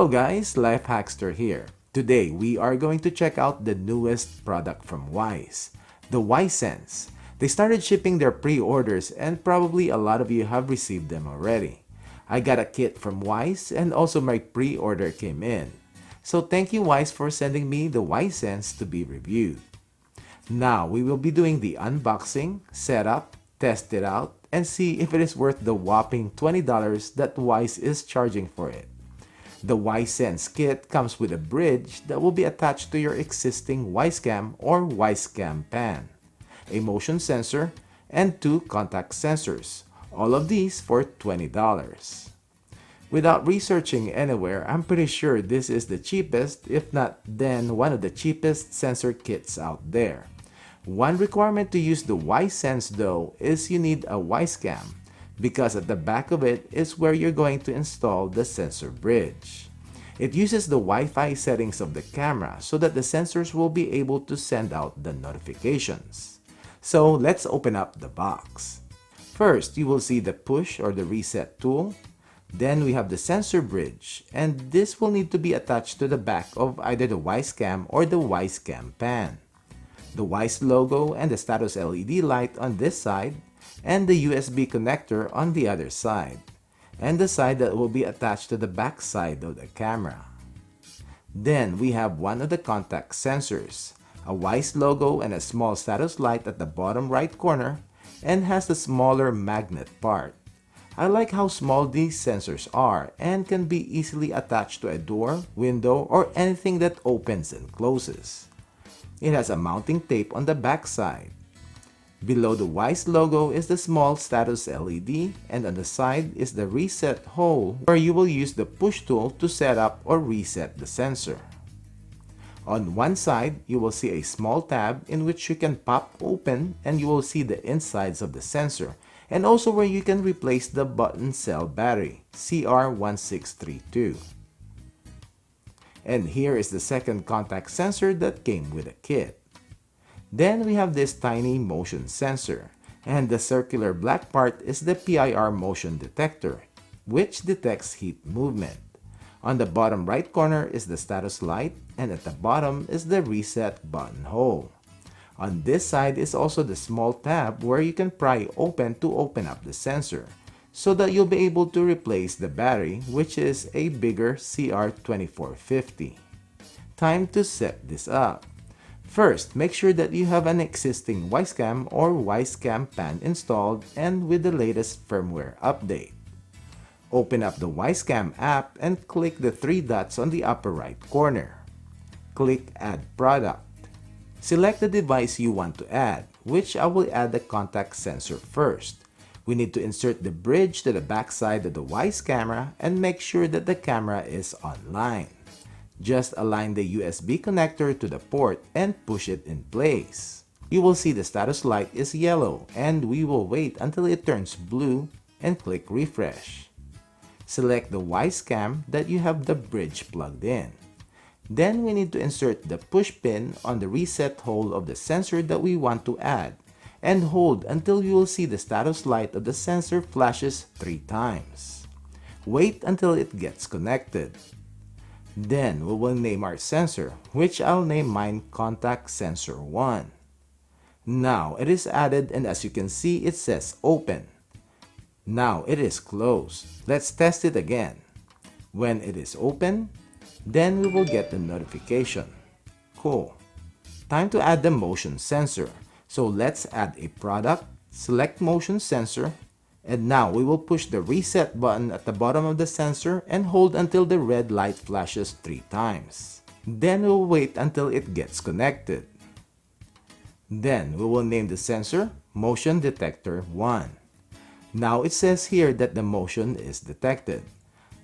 Hello guys, Life Hackster here. Today we are going to check out the newest product from Wyze, the Wyze Sense. They started shipping their pre-orders and probably a lot of you have received them already. I got a kit from Wyze and also my pre-order came in. So thank you Wyze for sending me the Wyze Sense to be reviewed. Now we will be doing the unboxing, setup, test it out, and see if it is worth the whopping $20 that Wyze is charging for it. The Wyze Sense kit comes with a bridge that will be attached to your existing Wyze Cam or Wyze Cam Pan, a motion sensor, and 2 contact sensors, all of these for $20. Without researching anywhere, I'm pretty sure this is the cheapest, if not then one of the cheapest sensor kits out there. One requirement to use the Wyze Sense though is you need a Wyze Cam, because at the back of it is where you're going to install the sensor bridge. It uses the Wi-Fi settings of the camera so that the sensors will be able to send out the notifications. So let's open up the box. First, you will see the push or the reset tool. Then we have the sensor bridge, and this will need to be attached to the back of either the Wyze Cam or the Wyze Cam Pan. The Wyze logo and the status LED light on this side, and the USB connector on the other side, and the side that will be attached to the back side of the camera. Then we have one of the contact sensors, a Wyze logo and a small status light at the bottom right corner, and has the smaller magnet part. I like how small these sensors are and can be easily attached to a door, window, or anything that opens and closes. It has a mounting tape on the back side. Below the Wyze logo is the small status LED, and on the side is the reset hole where you will use the push tool to set up or reset the sensor. On one side, you will see a small tab in which you can pop open and you will see the insides of the sensor, and also where you can replace the button cell battery, CR1632. And here is the second contact sensor that came with a kit. Then we have this tiny motion sensor, and the circular black part is the PIR motion detector, which detects heat movement. On the bottom right corner is the status light, and at the bottom is the reset button hole. On this side is also the small tab where you can pry open to open up the sensor, so that you'll be able to replace the battery, which is a bigger CR2450. Time to set this up. First, make sure that you have an existing Wyze Cam or Wyze Cam Pan installed and with the latest firmware update. Open up the Wyze Cam app and click the 3 dots on the upper right corner. Click Add Product. Select the device you want to add, which I will add the contact sensor first. We need to insert the bridge to the back side of the Wyze camera and make sure that the camera is online. Just align the USB connector to the port and push it in place. You will see the status light is yellow, and we will wait until it turns blue and click refresh. Select the Wyze Cam that you have the bridge plugged in. Then we need to insert the push pin on the reset hole of the sensor that we want to add, and hold until you will see the status light of the sensor flashes 3 times. Wait until it gets connected. Then we will name our sensor, which I'll name mine Contact Sensor 1. Now it is added, and as you can see it says open. Now it is closed. Let's test it again. When it is open, then we will get the notification. Cool. Time to add the motion sensor. So let's add a product, select motion sensor, and now we will push the reset button at the bottom of the sensor and hold until the red light flashes 3 times. Then we'll wait until it gets connected. Then we will name the sensor Motion Detector 1. Now it says here that the motion is detected.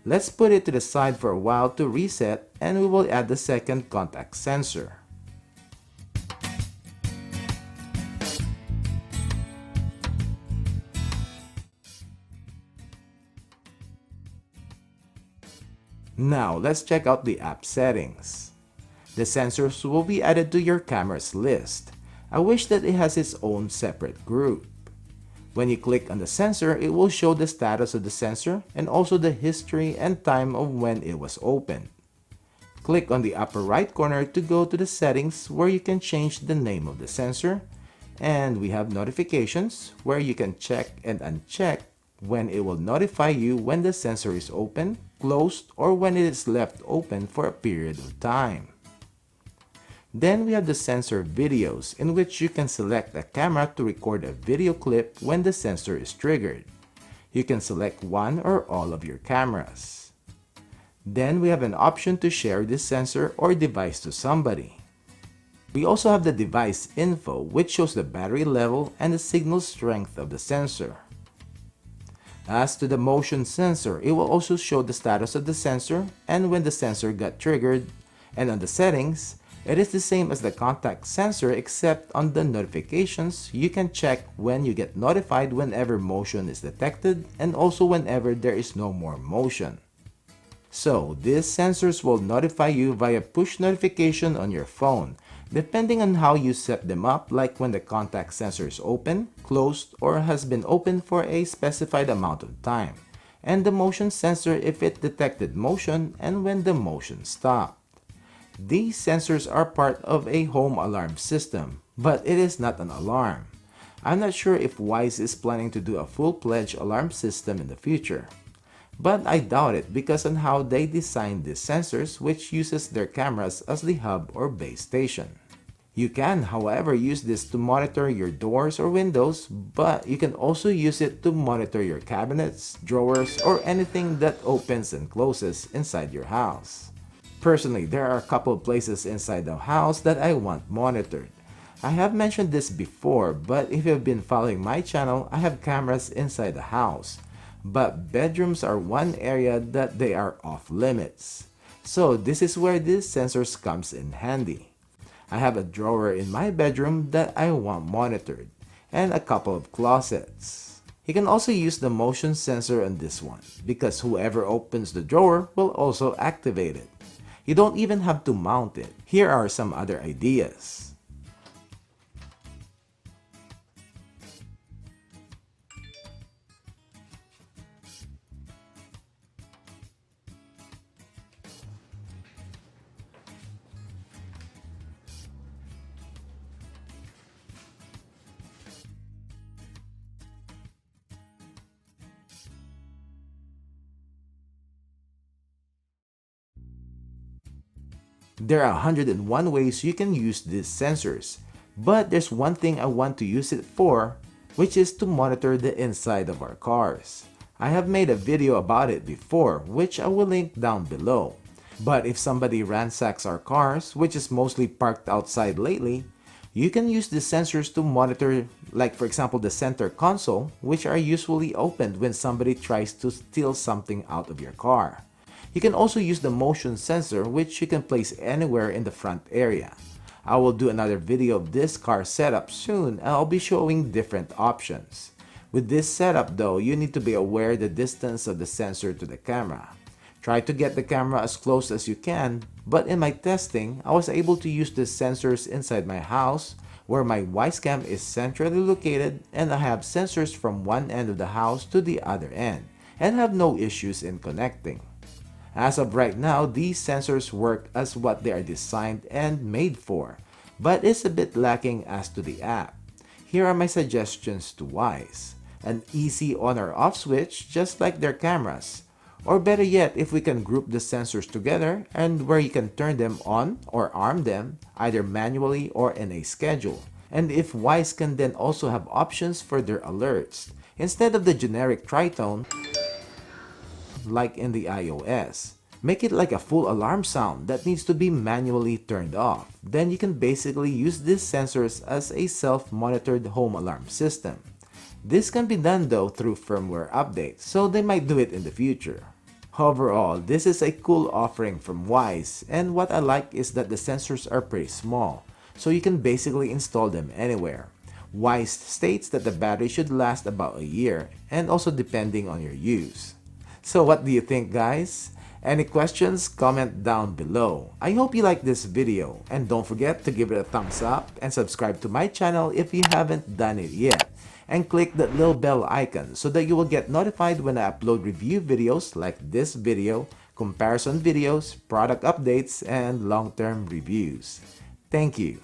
Let's put it to the side for a while to reset, and we will add the second contact sensor. Now let's check out the app settings. The sensors will be added to your camera's list. I wish that it has its own separate group. When you click on the sensor, it will show the status of the sensor and also the history and time of when it was opened. Click on the upper right corner to go to the settings where you can change the name of the sensor. And we have notifications where you can check and uncheck when it will notify you when the sensor is open, closed, or when it is left open for a period of time. Then we have the sensor videos, in which you can select a camera to record a video clip when the sensor is triggered. You can select one or all of your cameras. Then we have an option to share this sensor or device to somebody. We also have the device info, which shows the battery level and the signal strength of the sensor. As to the motion sensor, it will also show the status of the sensor and when the sensor got triggered. And on the settings, it is the same as the contact sensor, except on the notifications, you can check when you get notified whenever motion is detected and also whenever there is no more motion. So, these sensors will notify you via push notification on your phone, depending on how you set them up, like when the contact sensor is open, closed, or has been open for a specified amount of time, and the motion sensor if it detected motion and when the motion stopped. These sensors are part of a home alarm system, but it is not an alarm. I'm not sure if Wyze is planning to do a full-fledged alarm system in the future. But I doubt it because on how they designed these sensors, which uses their cameras as the hub or base station. You can, however, use this to monitor your doors or windows, but you can also use it to monitor your cabinets, drawers, or anything that opens and closes inside your house. Personally, there are a couple of places inside the house that I want monitored. I have mentioned this before, but if you have been following my channel, I have cameras inside the house. But bedrooms are one area that they are off limits. So this is where these sensors comes in handy. I have a drawer in my bedroom that I want monitored, and a couple of closets. You can also use the motion sensor on this one, because whoever opens the drawer will also activate it. You don't even have to mount it. Here are some other ideas. There are 101 ways you can use these sensors, but there's one thing I want to use it for, which is to monitor the inside of our cars. I have made a video about it before, which I will link down below. But if somebody ransacks our cars, which is mostly parked outside lately, you can use the sensors to monitor, like for example the center console, which are usually opened when somebody tries to steal something out of your car. You can also use the motion sensor, which you can place anywhere in the front area. I will do another video of this car setup soon, and I'll be showing different options. With this setup though, you need to be aware the distance of the sensor to the camera. Try to get the camera as close as you can, but in my testing, I was able to use the sensors inside my house, where my Wyze Cam is centrally located, and I have sensors from one end of the house to the other end, and have no issues in connecting. As of right now, these sensors work as what they are designed and made for, but it's a bit lacking as to the app. Here are my suggestions to Wyze. An easy on or off switch just like their cameras. Or better yet, if we can group the sensors together and where you can turn them on or arm them either manually or in a schedule. And if Wyze can then also have options for their alerts, instead of the generic tritone like in the iOS. Make it like a full alarm sound that needs to be manually turned off. Then you can basically use these sensors as a self-monitored home alarm system. This can be done though through firmware updates, so they might do it in the future. Overall, this is a cool offering from Wyze, and what I like is that the sensors are pretty small, so you can basically install them anywhere. Wyze states that the battery should last about a year, and also depending on your use. So what do you think, guys? Any questions, comment down below. I hope you like this video, and don't forget to give it a thumbs up and subscribe to my channel if you haven't done it yet. And click that little bell icon so that you will get notified when I upload review videos like this video, comparison videos, product updates, and long-term reviews. Thank you.